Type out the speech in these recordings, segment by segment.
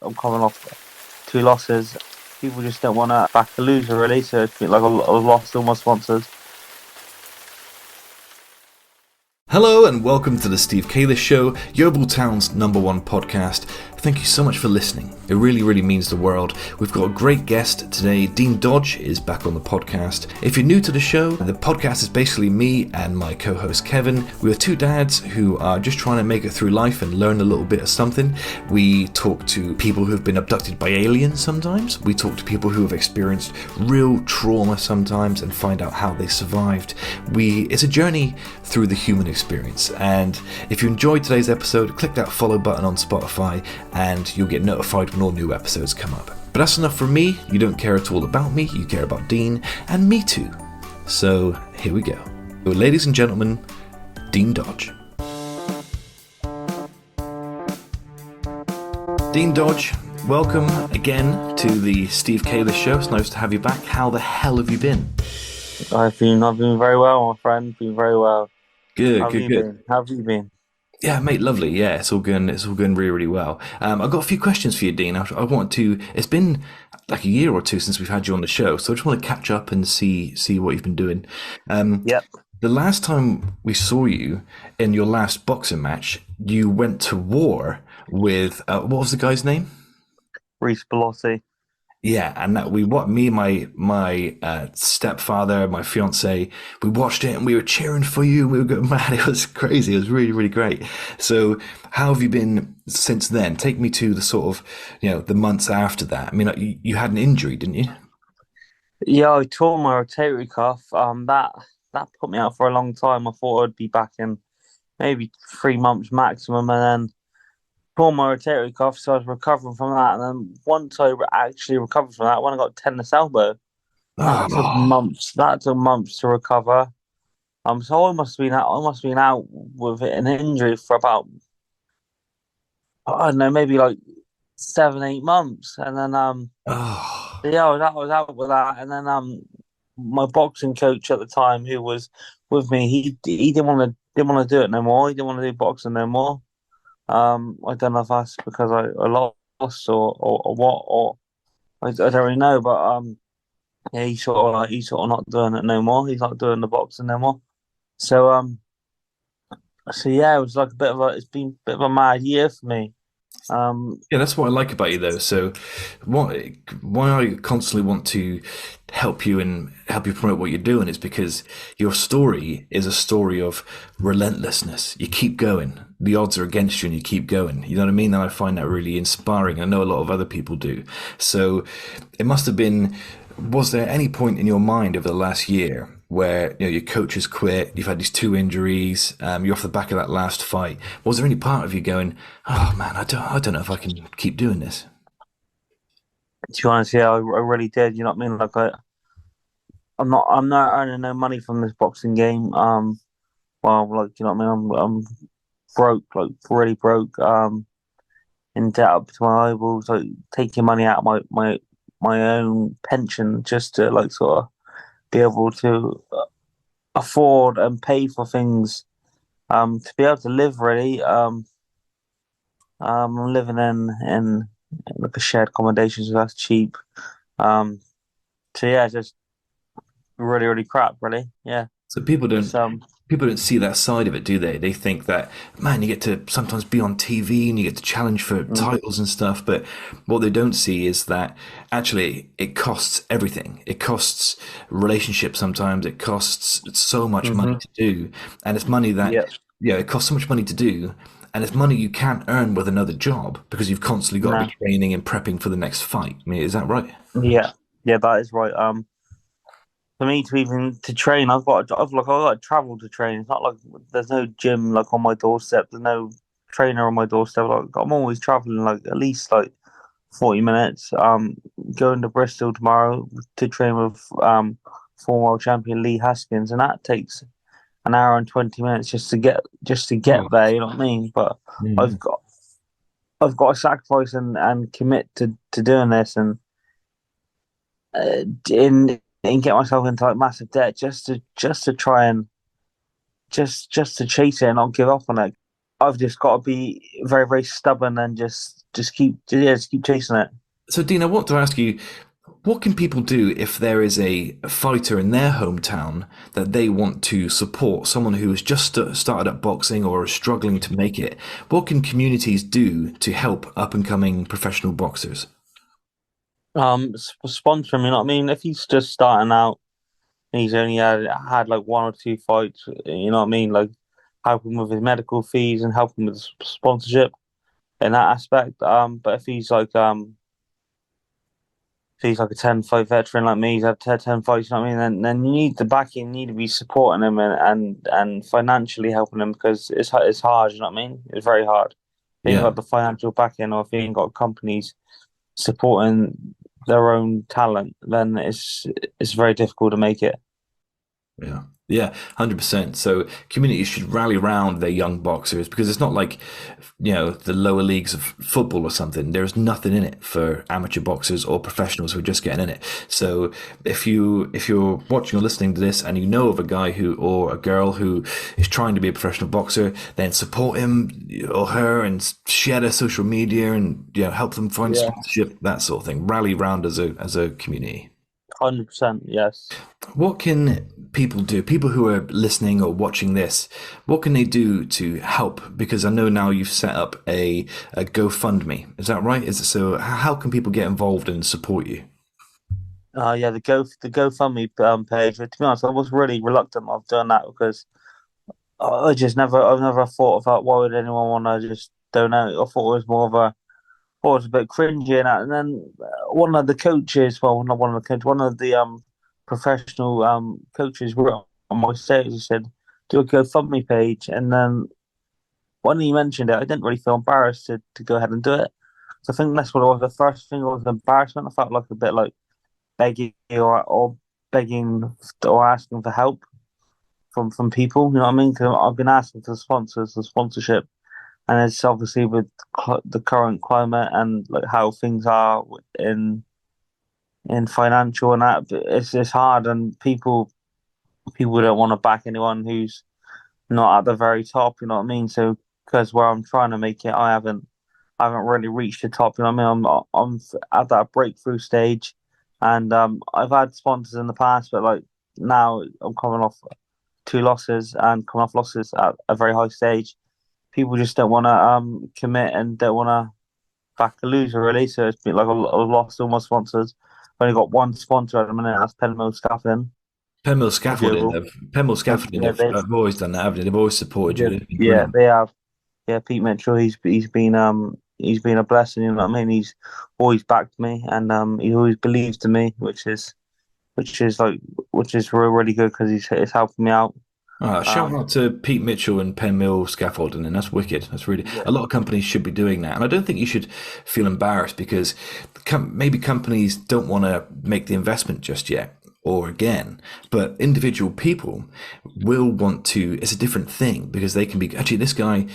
I'm coming off 2 losses. People just don't want to back a loser, really. So it's been like I've lost all my sponsors. Hello and welcome to the Steve Kayliss Show, Yeovil Town's #1 podcast. Thank you so much for listening. It really, really means the world. We've got a great guest today. Dean Dodge is back on the podcast. If you're new to the show, the podcast is basically me and my co-host Kevin. We are two dads who are just trying to make it through life and learn a little bit of something. We talk to people who've been abducted by aliens sometimes. We talk to people who have experienced real trauma sometimes and find out how they survived. It's a journey through the human experience. And if you enjoyed today's episode, click that follow button on Spotify and you'll get notified when all new episodes come up. But that's enough from me. You don't care at all about me, you care about Dean, and me too. So here we go. So, ladies and gentlemen, Dean Dodge. Dean Dodge, welcome again to the Steve Kayliss Show. It's nice to have you back. How the hell have you been? I've been very well, my friend. Been very well. Good. How have you been? Yeah, mate, lovely. Yeah, it's all going really, really well. I've got a few questions for you, Dean. It's been like a year or two since we've had you on the show, so I just want to catch up and see what you've been doing. Yep. The last time we saw you in your last boxing match, you went to war with, what was the guy's name? Reece Belotti. Yeah, and me and my stepfather, my fiance, we watched it and we were cheering for you. We were going mad. It was crazy. It was really, really great. So, how have you been since then? Take me to the sort of, the months after that. I mean, you had an injury, didn't you? Yeah, I tore my rotator cuff. That put me out for a long time. I thought I'd be back in maybe 3 months maximum, and then tore my rotator cuff, so I was recovering from that. And then once I actually recovered from that, when I got tennis elbow, that took months. That took months to recover. So I must have been out. I must have been out with an injury for about, I don't know, maybe like 7, 8 months. And then yeah, I was out with that. And then my boxing coach at the time, who was with me, he didn't want to do it no more. He didn't want to do boxing no more. I don't know if that's because I lost or what, or I don't really know, but yeah, he's sort of not doing it no more. He's not doing the boxing no more. So yeah, it was like it's been a bit of a mad year for me. Yeah, that's what I like about you, though. So, why I constantly want to help you and help you promote what you're doing is because your story is a story of relentlessness. You keep going. The odds are against you, and you keep going. You know what I mean? And I find that really inspiring. I know a lot of other people do. So, it must have been. Was there any point in your mind over the last year where your coach has quit, you've had these 2 injuries, you're off the back of that last fight? Was there any part of you going, "Oh man, I don't know if I can keep doing this"? To be honest, yeah, I really did. You know what I mean? Like I'm not earning no money from this boxing game. Well, like, you know what I mean? I'm broke, like really broke. In debt up to my eyeballs, like taking money out of my own pension just to like sort of be able to afford and pay for things, to be able to live really. I'm living in like a shared accommodation, so that's cheap. So yeah, it's just really, really crap, really. Yeah. So It's people don't see that side of it, do they? They think that, man, you get to sometimes be on TV and you get to challenge for mm, titles and stuff, but what they don't see is that actually it costs everything. It costs relationships sometimes. It costs so much money mhm. to do, and it's money that Yeah. it costs so much money to do, and it's money you can't earn with another job because you've constantly got to No. be training and prepping for the next fight. I mean, is that right? Yeah. Yeah, that is right. For me to even to train, I've got to travel to train. It's not like there's no gym like on my doorstep. There's no trainer on my doorstep. Like I'm always traveling like at least like 40 minutes. Going to Bristol tomorrow to train with former world champion Lee Haskins, and that takes an hour and 20 minutes just to get Oh, there. You know what I mean? But I've mm. got I've got to sacrifice and commit to doing this, and in get myself into like massive debt just to try and just to chase it and not give up on it. I've just got to be very, very stubborn and just just keep chasing it. So, Dean, I want to ask you, what can people do if there is a fighter in their hometown that they want to support, someone who has just started up boxing or is struggling to make it? What can communities do to help up and coming professional boxers? Sponsor him. You know what I mean? If he's just starting out, and he's only had like one or two fights. You know what I mean? Like help him with his medical fees and help him with sponsorship in that aspect. But if he's like a 10 fight veteran like me, he's had 10 fights, you know what I mean? Then you need the backing, you need to be supporting him and financially helping him because it's hard, you know what I mean? It's very hard. If you ain't Yeah. got the financial backing or if you ain't got companies supporting their own talent, then it's very difficult to make it. Yeah. Yeah, 100%. So communities should rally around their young boxers because it's not like, the lower leagues of football or something. There's nothing in it for amateur boxers or professionals who are just getting in it. So if you're watching or listening to this and you know of a guy who or a girl who is trying to be a professional boxer, then support him or her and share their social media and help them find Yeah. sponsorship, that sort of thing. Rally around as a community. 100%, yes. What can people do? People who are listening or watching this, what can they do to help? Because I know now you've set up a GoFundMe. Is that right? Is it so? How can people get involved and support you? Yeah, the GoFundMe page. To be honest, I was really reluctant of doing that because I've never thought about why would anyone want to just donate. I thought it was more of a thought it was a bit cringy and that. And then one of the coaches, well, not one of the coaches, one of the professional coaches wrote on my status. He said, "Do a GoFundMe page." And then when he mentioned it, I didn't really feel embarrassed to go ahead and do it. So I think that's what it was. The first thing was embarrassment. I felt like a bit like begging or begging or asking for help from people. You know what I mean? Because I've been asking for sponsors and sponsorship, and it's obviously with the current climate and like how things are in financial and that, but it's hard, and people don't want to back anyone who's not at the very top. You know what I mean? So because where I'm trying to make it, I haven't really reached the top. You know what I mean? I'm at that breakthrough stage, and I've had sponsors in the past, but like now I'm coming off two losses and coming off losses at a very high stage. People just don't want to commit and don't want to back a loser really. So it's been like I've lost all my sponsors. I've only got one sponsor at the minute. That's Penmo Scaffolding. Penmill If Scaffolding. you Penmill Scaffolding. yeah, Have always done that, haven't they? They've always supported you. They've been yeah, brilliant. they have. Yeah, Pete Mitchell. He's been a blessing. You know what I mean? He's always backed me and he always believes in me, which is like which is really, really good because he's helping me out. Shout Um, out to Pete Mitchell and Penmill Scaffolding, and that's wicked. That's really yeah, a lot of companies should be doing that, and I don't think you should feel embarrassed because maybe companies don't want to make the investment just yet or again, but individual people will want to. It's a different thing because they can be actually this guy.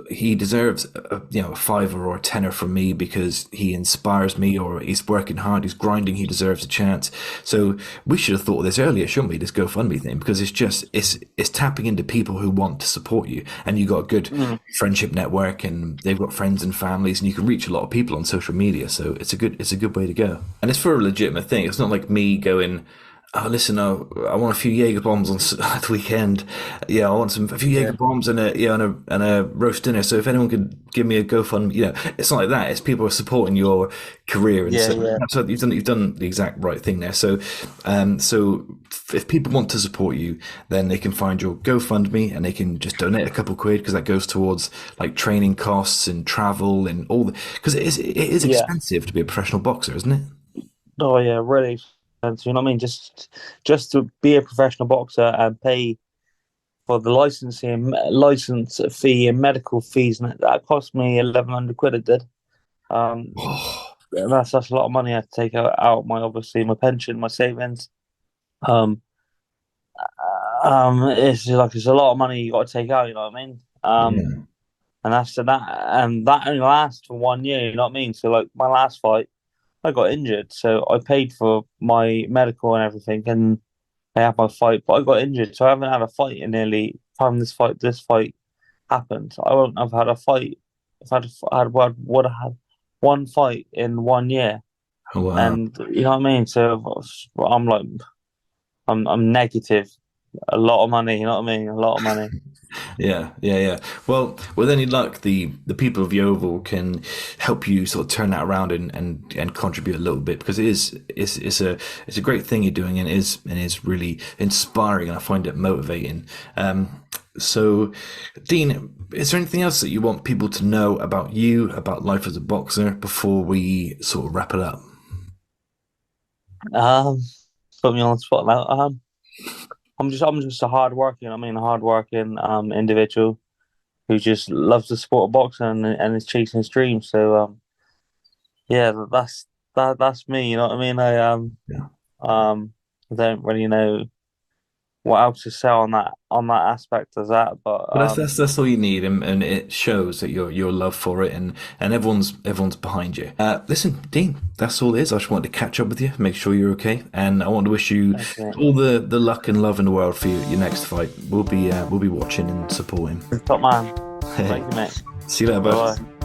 He deserves a fiver or a tenner from me because he inspires me or he's working hard, he's grinding, he deserves a chance. So we should have thought of this earlier, shouldn't we? This GoFundMe thing because it's tapping into people who want to support you, and you got a good mm, friendship network, and they've got friends and families, and you can reach a lot of people on social media. So it's a good way to go, and it's for a legitimate thing. It's not like me going, oh, listen, I want a few Jaeger bombs on the weekend. Yeah, I want a few yeah, Jaeger bombs and a roast dinner. So if anyone could give me a GoFundMe, it's not like that. It's people are supporting your career, and yeah, so yeah, so you've done the exact right thing there. So if people want to support you, then they can find your GoFundMe and they can just donate a couple quid because that goes towards like training costs and travel and all the because it is yeah. expensive to be a professional boxer, isn't it? Oh yeah, really. And you know what I mean? Just to be a professional boxer and pay for the license fee and medical fees, and that cost me 1,100 quid. It did. Um, Oh, and that's a lot of money I had to take out my obviously my pension, my savings. Um, it's a lot of money you got to take out. You know what I mean? yeah. And after that, and that only lasts for 1 year. You know what I mean? So like my last fight, I got injured, so I paid for my medical and everything, and I had my fight, but I got injured, so I haven't had a fight in nearly time this fight happened. I won't have had a fight. If I'd had would have had one fight in 1 year, Oh, wow. and you know what I mean. So I'm like, I'm negative. A lot of money, you know what I mean? A lot of money. Yeah. Well, with any luck, the people of Yeovil can help you sort of turn that around and contribute a little bit, because it's a great thing you're doing, and is really inspiring, and I find it motivating. So, Dean, is there anything else that you want people to know about you, about life as a boxer, before we sort of wrap it up? Um, Put me on the spot now. I'm just a hard working individual who just loves the sport of boxing and is chasing his dreams. So yeah, that's me. You know what I mean? Yeah. I don't really know what else to say on that aspect of that, but But that's all you need, and it shows that your love for it, and everyone's behind you. Listen, Dean, that's all it is. I just wanted to catch up with you, make sure you're okay, and I want to wish you okay. all the luck and love in the world for your next fight. We'll be watching and supporting. Top man. Hey, Thank you, mate. see you later, Bye bud. bye.